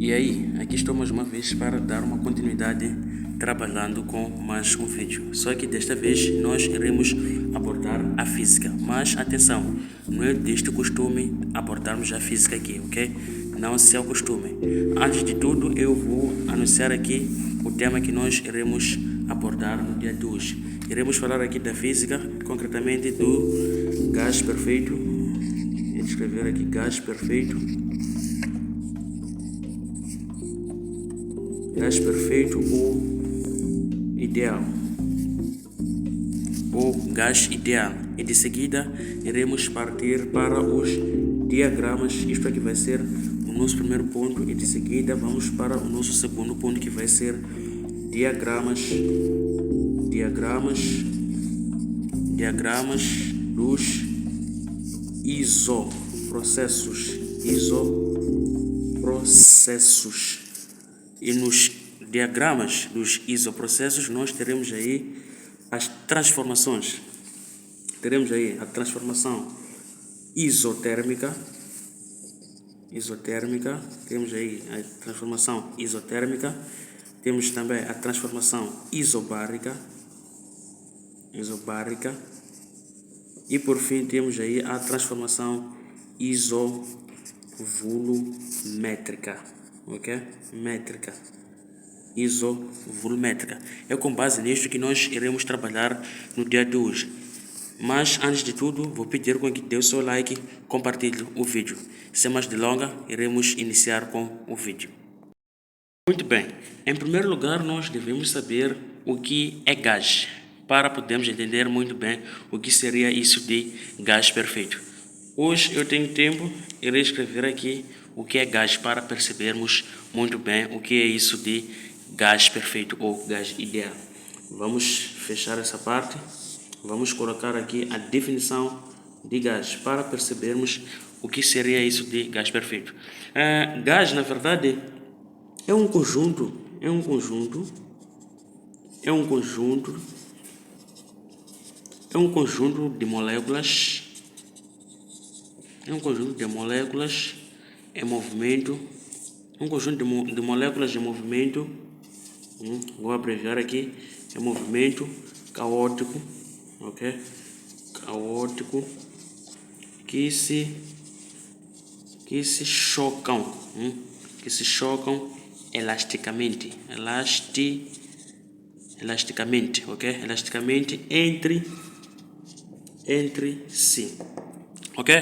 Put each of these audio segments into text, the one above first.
E aí, aqui estou mais uma vez para dar uma continuidade trabalhando com mais um vídeo. Só que desta vez nós iremos abordar a física. Mas atenção, não é deste costume abordarmos a física aqui, ok? Não se acostume. Antes de tudo, eu vou anunciar aqui o tema que nós iremos abordar no dia de hoje. Iremos falar aqui da física, concretamente do gás perfeito. Vou escrever aqui gás perfeito. Gás perfeito ou ideal, ou gás ideal. E de seguida iremos partir para os diagramas. Isto aqui vai ser o nosso primeiro ponto, e de seguida vamos para o nosso segundo ponto, que vai ser diagramas dos isoprocessos. E nos diagramas dos isoprocessos nós teremos aí as transformações. Teremos aí a transformação isotérmica. Temos aí a transformação isotérmica. Temos também a transformação isobárica. E por fim temos aí a transformação isovolumétrica. Ok? Isovolumétrica. É com base nisto que nós iremos trabalhar no dia de hoje. Mas antes de tudo, vou pedir com que dê o seu like, compartilhe o vídeo. Sem mais delongas, iremos iniciar com o vídeo. Muito bem. Em primeiro lugar, nós devemos saber o que é gás, para podermos entender muito bem o que seria isso de gás perfeito. Hoje eu tenho tempo, irei escrever aqui o que é gás para percebermos muito bem o que é isso de gás perfeito ou gás ideal. Vamos fechar essa parte. Vamos colocar aqui a definição de gás para percebermos o que seria isso de gás perfeito. Gás, na verdade, é um conjunto de moléculas. É um conjunto de moléculas em movimento. Um conjunto de moléculas em movimento. Vou abreviar aqui. É movimento caótico. Ok? Caótico. Que se chocam. Que se chocam elasticamente. Ok? Elasticamente entre si. Ok?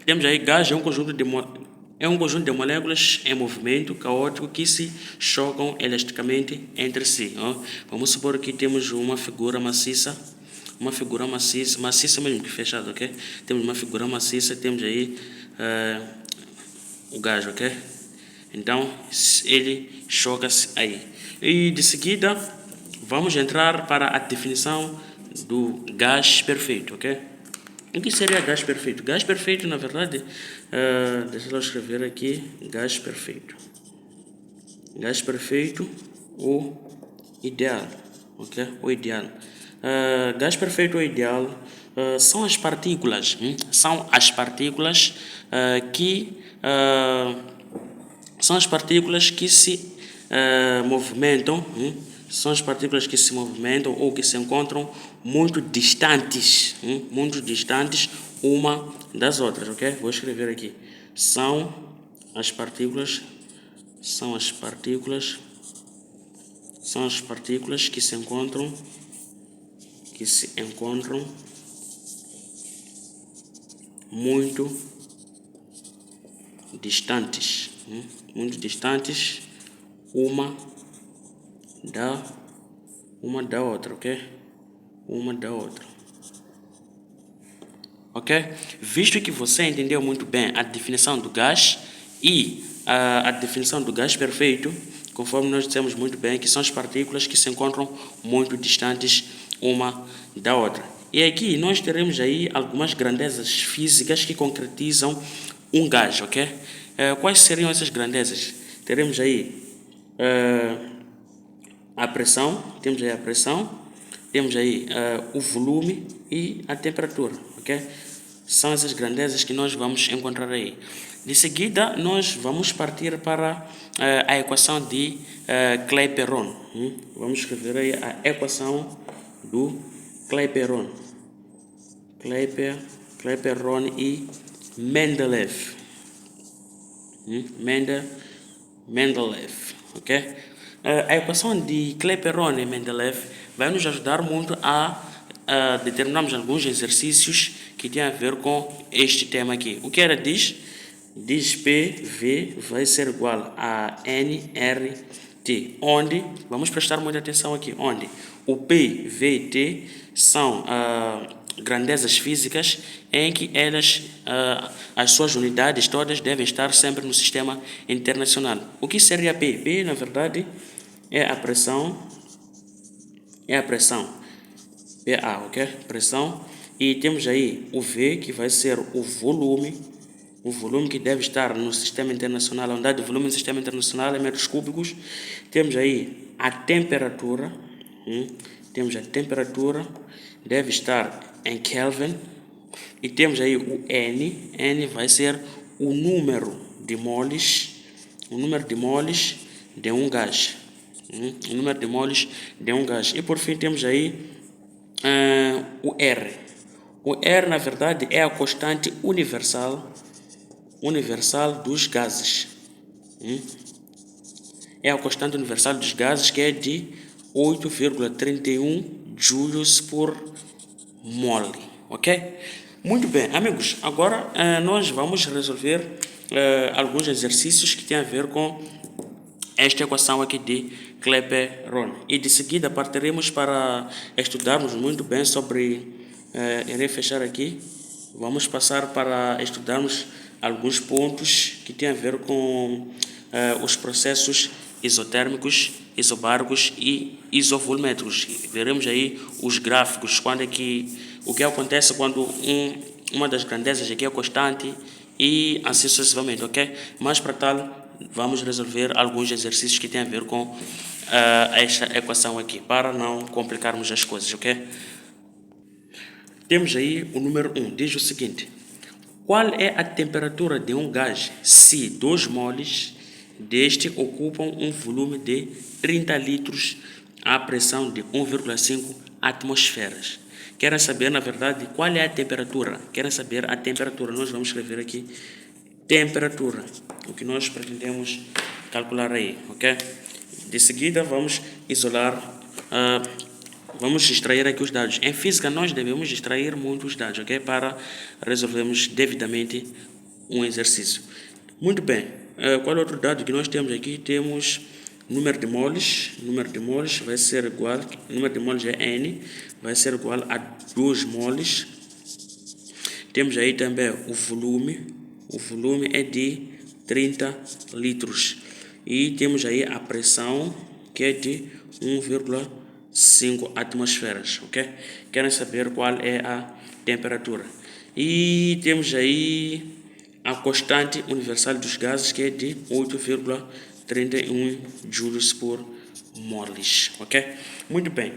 Temos aí gás, é um conjunto de moléculas em movimento caótico que se chocam elasticamente entre si. Vamos supor que temos uma figura maciça, maciça mesmo que fechada, ok? Temos uma figura maciça, temos aí o gás, ok? Então ele choca-se aí. E de seguida vamos entrar para a definição do gás perfeito, ok? O que seria gás perfeito? Gás perfeito, na verdade, deixa eu escrever aqui, gás perfeito ou ideal, ok? O ideal. Gás perfeito ou ideal são as partículas, que se movimentam. São as partículas que se movimentam ou que se encontram muito distantes uma das outras, ok? Vou escrever aqui. São as partículas que se encontram muito distantes, uma da outra, ok? Ok? Visto que você entendeu muito bem a definição do gás e a definição do gás perfeito, conforme nós dissemos muito bem, que são as partículas que se encontram muito distantes uma da outra. E aqui nós teremos aí algumas grandezas físicas que concretizam um gás, ok? Quais seriam essas grandezas? Teremos aí a pressão, temos aí o volume e a temperatura, ok? São essas grandezas que nós vamos encontrar aí. De seguida, nós vamos partir para a equação de Clapeyron. Vamos escrever aí a equação do Clapeyron. Clapeyron e Mendeleev. Mendeleev, ok? A equação de Clapeyron e Mendeleev vai nos ajudar muito a determinarmos alguns exercícios que têm a ver com este tema aqui. O que ela diz? Diz PV vai ser igual a nRT, onde, vamos prestar muita atenção aqui, onde o P, V e T são grandezas físicas em que elas, as suas unidades todas devem estar sempre no sistema internacional. O que seria P? P, na verdade, é a pressão, PA, ok? Pressão. E temos aí o V, que vai ser o volume que deve estar no sistema internacional. A unidade de volume no sistema internacional é metros cúbicos. Temos aí a temperatura, deve estar em Kelvin. E temos aí o N vai ser o número de moles de um gás. O número de moles de um gás. E por fim temos aí o R. O R, na verdade, é a constante universal dos gases. É a constante universal dos gases, que é de 8,31 joules por mole, ok? Muito bem, amigos, agora nós vamos resolver alguns exercícios que têm a ver com esta equação aqui de Clapeyron. E de seguida partiremos para estudarmos muito bem sobre, irei fechar aqui, vamos passar para estudarmos alguns pontos que têm a ver com os processos isotérmicos, isobáricos e isovolumétricos. Veremos aí os gráficos, o que acontece quando uma das grandezas aqui é constante e assim sucessivamente, ok? Mas para tal, vamos resolver alguns exercícios que têm a ver com esta equação aqui, para não complicarmos as coisas, ok? Temos aí o número 1, diz o seguinte: qual é a temperatura de um gás se 2 moles deste ocupam um volume de 30 litros à pressão de 1,5 atmosferas? Querem saber, na verdade, qual é a temperatura? Querem saber a temperatura? Nós vamos escrever aqui temperatura, o que nós pretendemos calcular aí, ok? De seguida, vamos vamos extrair aqui os dados. Em física, nós devemos extrair muitos dados, ok? Para resolvermos devidamente um exercício. Muito bem. Qual é outro dado que nós temos aqui? Temos número de moles. Número de moles vai ser igual, número de moles é N, vai ser igual a 2 moles. Temos aí também o volume. O volume é de 30 litros. E temos aí a pressão, que é de 1,5 atmosferas, ok? Querem saber qual é a temperatura. E temos aí a constante universal dos gases, que é de 8,31 joules por moles, ok? Muito bem.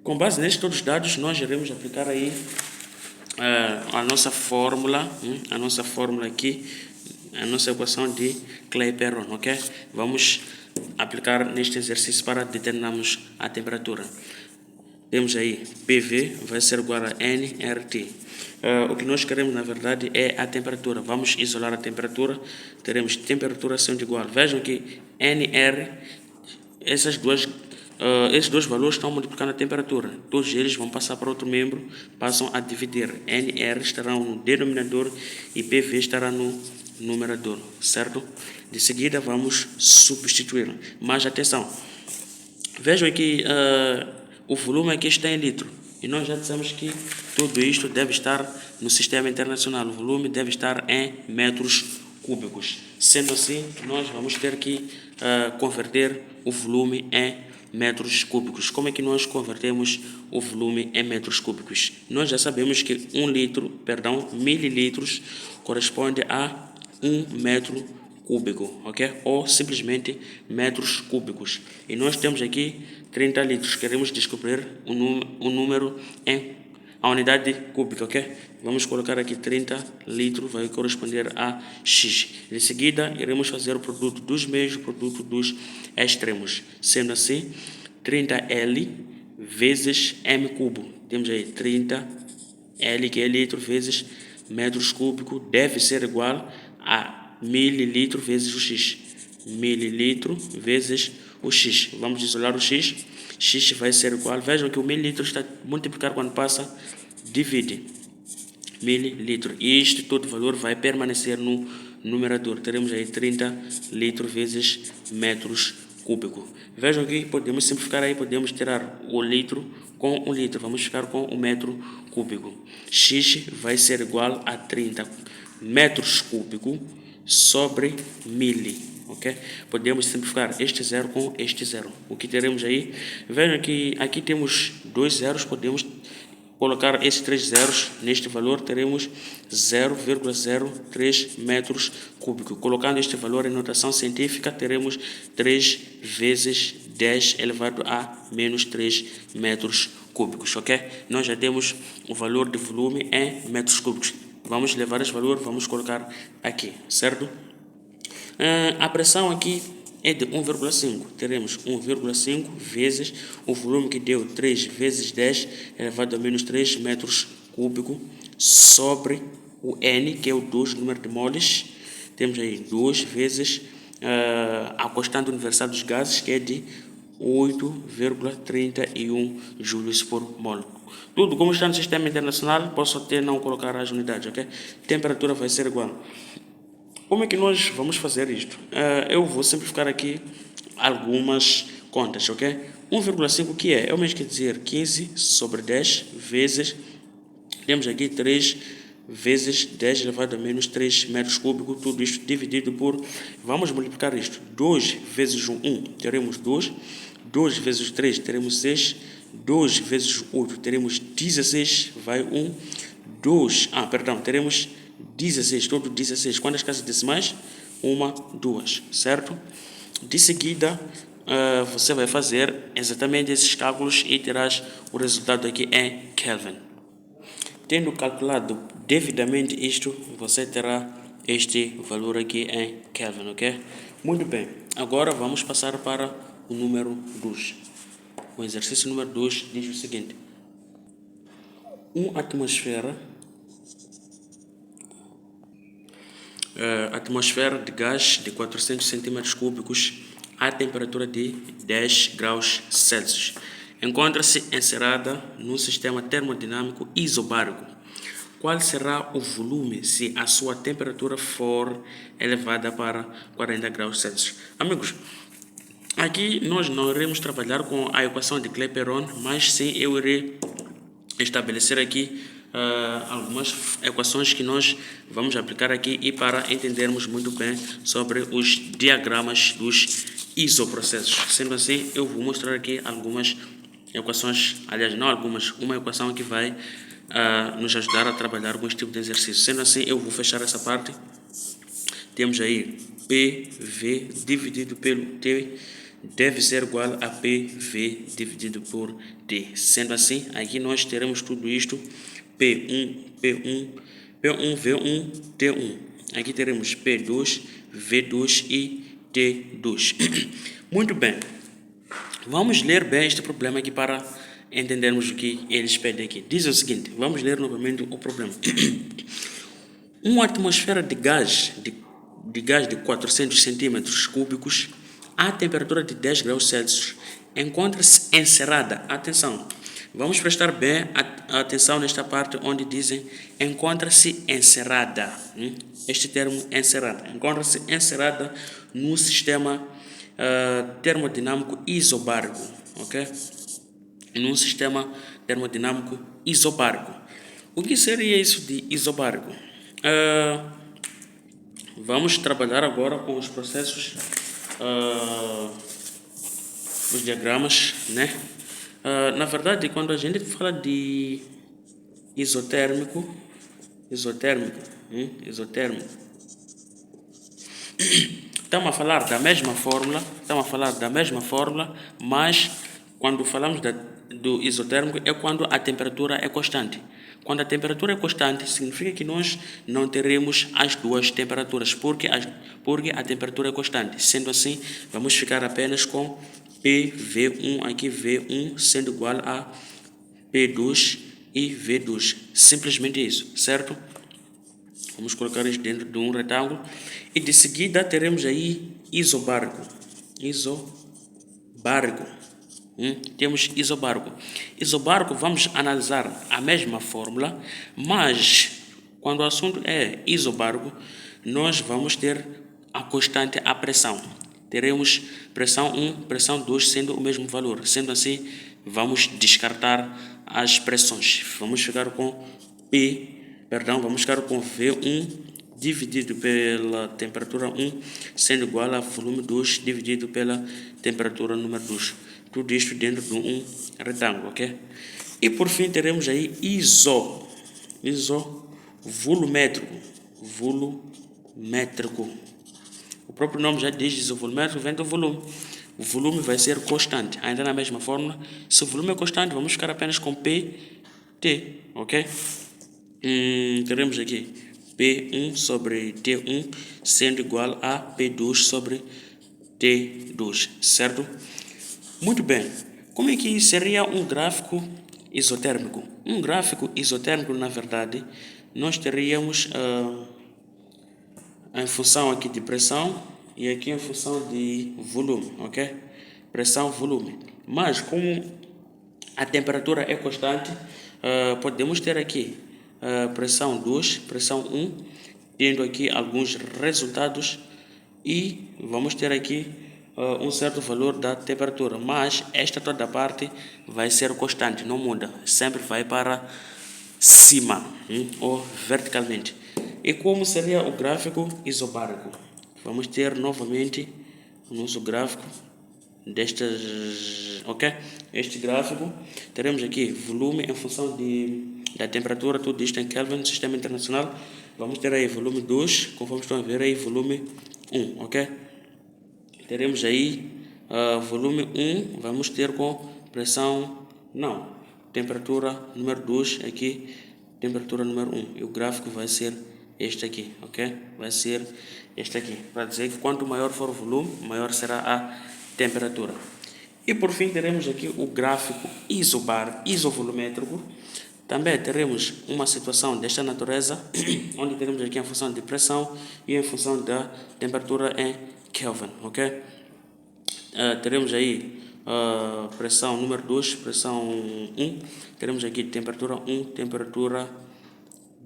Com base nestes todos os dados, nós iremos aplicar aí a nossa fórmula aqui, a nossa equação de Clapeyron, ok? Vamos aplicar neste exercício para determinarmos a temperatura. Temos aí PV vai ser igual a nRT. O que nós queremos, na verdade, é a temperatura. Vamos isolar a temperatura. Teremos temperatura sendo igual. Vejam que nR, esses dois valores estão multiplicando a temperatura. Todos eles vão passar para outro membro, passam a dividir. nR estará no denominador e PV estará no numerador, certo? De seguida, vamos substituir. Mas atenção, vejam que o volume aqui está em litro. E nós já dissemos que tudo isto deve estar no sistema internacional. O volume deve estar em metros cúbicos. Sendo assim, nós vamos ter que converter o volume em metros cúbicos. Como é que nós convertemos o volume em metros cúbicos? Nós já sabemos que 1 mililitros corresponde a 1 metro cúbico, ok? Ou simplesmente metros cúbicos. E nós temos aqui 30 litros. Queremos descobrir o número em a unidade cúbica, ok? Vamos colocar aqui 30 litros, vai corresponder a X. Em seguida, iremos fazer o produto dos meios e o produto dos extremos. Sendo assim, 30L vezes M cubo. Temos aí 30L, que é litro, vezes metros cúbicos, deve ser igual a mililitro vezes o X. Mililitro vezes o X. Vamos isolar o X. X vai ser igual. Vejam que o mililitro está multiplicado quando passa, divide. Mililitro. E este todo valor vai permanecer no numerador. Teremos aí 30 litros vezes metros cúbicos. Vejam que podemos simplificar aí, podemos tirar o litro com o litro. Vamos ficar com o metro cúbico. X vai ser igual a 30 metros cúbicos sobre mili. Okay? Podemos simplificar este zero com este zero. O que teremos aí? Vejam que aqui temos dois zeros, podemos colocar esses três zeros neste valor, teremos 0,03 metros cúbicos. Colocando este valor em notação científica, teremos 3 vezes 10 elevado a menos 3 metros cúbicos, ok? Nós já temos o valor de volume em metros cúbicos. Vamos levar esse valor, vamos colocar aqui, certo? A pressão aqui é de 1,5. Teremos 1,5 vezes o volume que deu 3 vezes 10 elevado a menos 3 metros cúbicos sobre o N, que é o 2, número de moles. Temos aí 2 vezes a constante universal dos gases, que é de 8,31 joules por mol. Tudo como está no sistema internacional, posso até não colocar as unidades, ok? Temperatura vai ser igual. Como é que nós vamos fazer isto? Eu vou simplificar aqui algumas contas, ok? 1,5 que é? É o mesmo que dizer 15 sobre 10 vezes, temos aqui 3 vezes 10 elevado a menos 3 metros cúbicos, tudo isto dividido por, vamos multiplicar isto, 2 vezes 1, teremos 2, 2 vezes 3, teremos 6, 2 vezes 8, teremos 16, vai 1, 2, teremos 16, todo 16. Quantas casas decimais? 1, 2, certo? De seguida, você vai fazer exatamente esses cálculos e terás o resultado aqui em Kelvin. Tendo calculado devidamente isto, você terá este valor aqui em Kelvin, ok? Muito bem. Agora vamos passar para o número 2. O exercício número 2 diz o seguinte. Uma atmosfera de gás de 400 centímetros cúbicos a temperatura de 10 graus Celsius. Encontra-se encerrada num sistema termodinâmico isobárico. Qual será o volume se a sua temperatura for elevada para 40 graus Celsius? Amigos, aqui nós não iremos trabalhar com a equação de Clapeyron, mas sim eu irei estabelecer aqui algumas equações que nós vamos aplicar aqui e para entendermos muito bem sobre os diagramas dos isoprocessos. Sendo assim, eu vou mostrar aqui algumas equações, aliás, não algumas, uma equação que vai nos ajudar a trabalhar com este tipo de exercício. Sendo assim, eu vou fechar essa parte. Temos aí PV dividido pelo T deve ser igual a PV dividido por T. Sendo assim, aqui nós teremos tudo isto, P1, V1, T1. Aqui teremos P2, V2 e T2. Muito bem. Vamos ler bem este problema aqui para entendermos o que eles pedem aqui. Diz o seguinte, vamos ler novamente o problema. Uma atmosfera de gás de 400 centímetros cúbicos a temperatura de 10 graus Celsius encontra-se encerrada. Atenção, vamos prestar bem atenção nesta parte onde dizem encontra-se encerrada. Este termo encerrada. Encontra-se encerrada num sistema termodinâmico isobárico. Ok? Num sistema termodinâmico isobárico. O que seria isso de isobárico? Vamos trabalhar agora com os processos, os diagramas, né? Na verdade, quando a gente fala de isotérmico, estamos a falar da mesma fórmula, mas Quando falamos do isotérmico é quando a temperatura é constante. Quando a temperatura é constante, significa que nós não teremos as duas temperaturas, porque a temperatura é constante. Sendo assim, vamos ficar apenas com PV1, aqui V1 sendo igual a P2 e V2. Simplesmente isso, certo? Vamos colocar isso dentro de um retângulo. E de seguida teremos aí isobárico. Temos isobárico. Isobárico vamos analisar a mesma fórmula, mas quando o assunto é isobárico, nós vamos ter a constante a pressão. Teremos pressão 1, pressão 2 sendo o mesmo valor. Sendo assim, vamos descartar as pressões. Vamos ficar com V1 dividido pela temperatura 1 sendo igual a volume 2 dividido pela temperatura número 2. Tudo isto dentro de um retângulo, ok? E por fim teremos aí isovolumétrico. O próprio nome já diz isovolumétrico, vem do volume. O volume vai ser constante, ainda na mesma fórmula. Se o volume é constante, vamos ficar apenas com PT, ok? Teremos aqui P1 sobre T1 sendo igual a P2 sobre T2, certo? Muito bem. Como é que seria um gráfico isotérmico? Um gráfico isotérmico, na verdade, nós teríamos em função aqui de pressão e aqui em função de volume, ok? Pressão, volume. Mas como a temperatura é constante, podemos ter aqui pressão 2, pressão 1, tendo aqui alguns resultados e vamos ter aqui um certo valor da temperatura, mas esta toda parte vai ser constante, não muda, sempre vai para cima ou verticalmente. E como seria o gráfico isobárico? Vamos ter novamente o nosso gráfico ok? Este gráfico, teremos aqui volume em função da temperatura, tudo isto em Kelvin, sistema internacional. Vamos ter aí volume 2, conforme estão a ver aí, volume 1, ok? Teremos aí volume 1, vamos ter com pressão, temperatura número 2 aqui, temperatura número 1. E o gráfico vai ser este aqui, ok? Vai ser este aqui, para dizer que quanto maior for o volume, maior será a temperatura. E por fim teremos aqui o gráfico isovolumétrico. Também teremos uma situação desta natureza, onde teremos aqui a função de pressão e em função da temperatura em Kelvin, ok? Teremos aí pressão número 2, pressão 1, teremos aqui temperatura 1, temperatura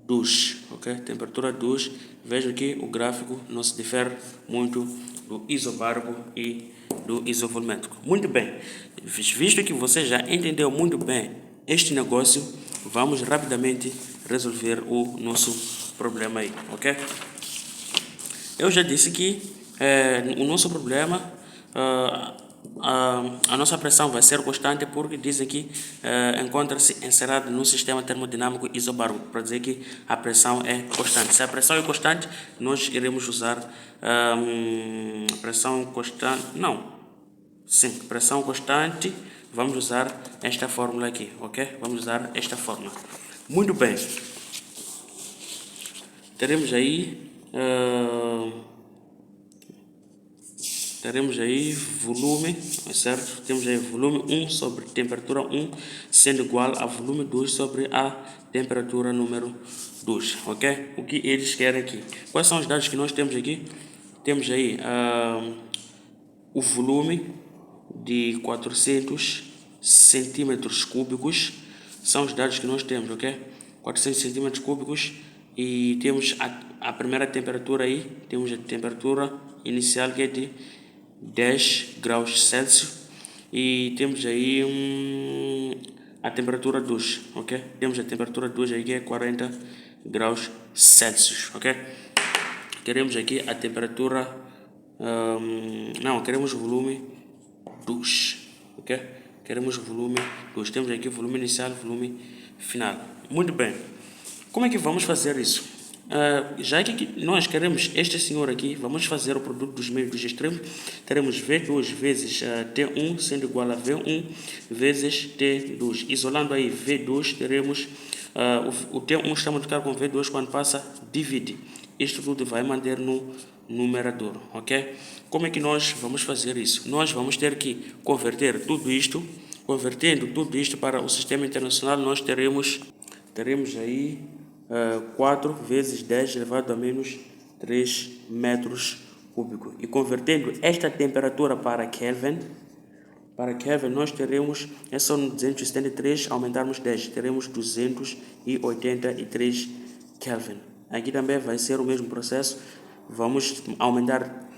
2, ok? Temperatura 2, vejo que o gráfico não se difere muito do isobárico e do isovolumétrico. Muito bem, visto que você já entendeu muito bem este negócio, vamos rapidamente resolver o nosso problema aí, ok? Eu já disse que o nosso problema, a nossa pressão vai ser constante porque diz aqui encontra-se encerrado no sistema termodinâmico isobárico, para dizer que a pressão é constante. Se a pressão é constante, nós iremos usar pressão constante, pressão constante, vamos usar esta fórmula aqui, ok? Vamos usar esta fórmula. Muito bem. Teremos aí volume, certo? Temos aí volume 1 sobre temperatura 1 sendo igual a volume 2 sobre a temperatura número 2, ok? O que eles querem aqui? Quais são os dados que nós temos aqui? Temos aí o volume de 400 centímetros cúbicos, são os dados que nós temos, ok? 400 centímetros cúbicos e temos a primeira temperatura aí, temos a temperatura inicial que é de 10 graus Celsius e temos aí a temperatura 2, ok? Temos a temperatura 2 aí que é 40 graus Celsius, ok? Queremos aqui a temperatura, queremos o volume 2, ok? Queremos o volume 2, temos aqui o volume inicial, volume final. Muito bem, como é que vamos fazer isso? Já que nós queremos este senhor aqui, vamos fazer o produto dos meios dos extremos. Teremos V2 vezes T1 sendo igual a V1 vezes T2. Isolando aí V2, teremos o T1 está multiplicado com V2 quando passa, divide. Isto tudo vai manter no numerador, ok? Como é que nós vamos fazer isso? Nós vamos ter que converter tudo isto. Convertendo tudo isto para o sistema internacional, nós teremos aí 4 vezes 10 elevado a menos 3 metros cúbicos. E convertendo esta temperatura para Kelvin, nós teremos, é só no 273, aumentarmos 10, teremos 283 Kelvin. Aqui também vai ser o mesmo processo, vamos aumentar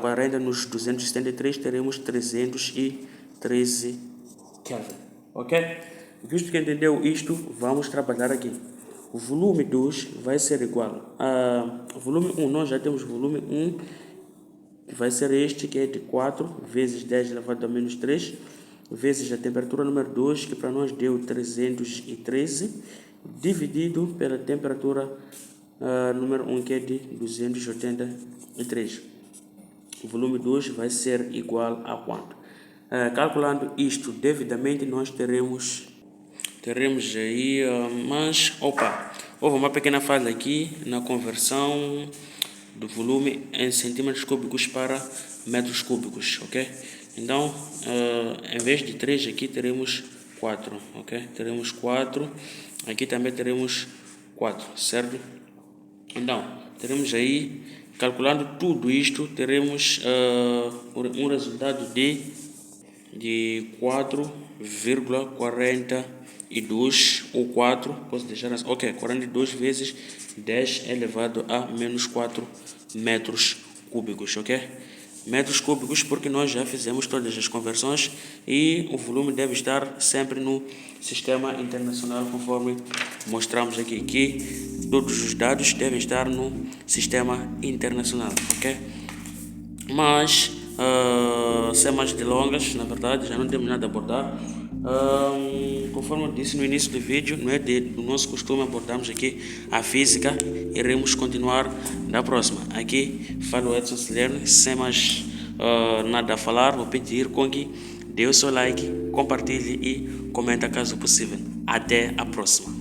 40 nos 273, teremos 313 Kelvin, ok? Visto que entendeu isto, vamos trabalhar aqui. O volume 2 vai ser igual a volume 1, nós já temos volume 1, que vai ser este, que é de 4 vezes 10 elevado a menos 3, vezes a temperatura número 2, que para nós deu 313, dividido pela temperatura número 1, que é de 283. O volume 2 vai ser igual a quanto? Calculando isto devidamente, nós teremos aí, mas, houve uma pequena falha aqui na conversão do volume em centímetros cúbicos para metros cúbicos, ok? Então, em vez de 3 aqui teremos 4, ok? Teremos 4, aqui também teremos 4, certo? Então, teremos aí, calculando tudo isto, teremos um resultado de 4,42 ou 4, posso deixar assim, ok, 42 vezes 10 elevado a menos 4 metros cúbicos, ok? Metros cúbicos porque nós já fizemos todas as conversões e o volume deve estar sempre no sistema internacional, conforme mostramos aqui, que todos os dados devem estar no sistema internacional, ok? Mas, sem mais delongas, na verdade, já não temos nada a abordar. Conforme eu disse no início do vídeo, não é do nosso costume abordarmos aqui a física, iremos continuar na próxima. Aqui falo Edson Salerno, sem mais nada a falar, vou pedir com que dê o seu like, compartilhe e comenta caso possível. Até a próxima.